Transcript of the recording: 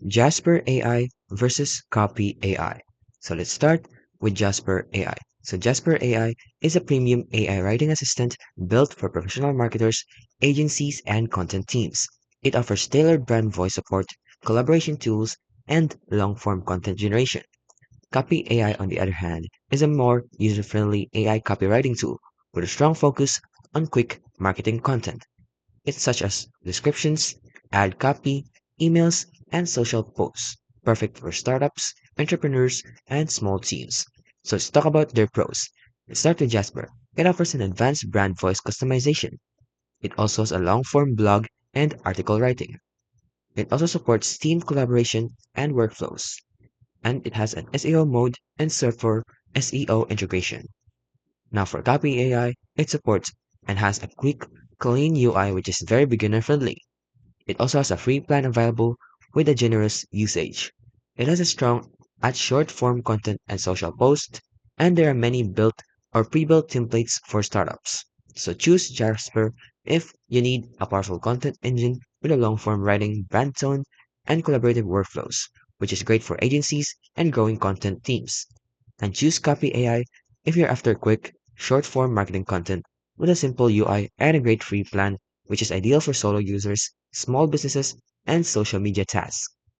Jasper AI versus Copy AI. So let's start with Jasper AI. So Jasper AI is a premium AI writing assistant built for professional marketers, agencies, and content teams. It offers tailored brand voice support, collaboration tools, and long-form content generation. Copy AI, on the other hand, is a more user-friendly AI copywriting tool with a strong focus on quick marketing content. It's such as descriptions, ad copy, emails, and social posts, perfect for startups, entrepreneurs, and small teams. So let's talk about their pros. Let's start with Jasper. It offers an advanced brand voice customization. It also has a long-form blog and article writing. It also supports team collaboration and workflows. And it has an SEO mode and server SEO integration. Now for Copy AI, it supports and has a quick, clean UI which is very beginner friendly. It also has a free plan available with a generous usage. It has a strong at short form content and social posts, and there are many built or pre-built templates for startups. So choose Jasper if you need a powerful content engine with a long form writing, brand tone, and collaborative workflows, which is great for agencies and growing content teams. And choose Copy AI if you're after quick, short form marketing content with a simple UI and a great free plan, which is ideal for solo users, small businesses, and social media tasks.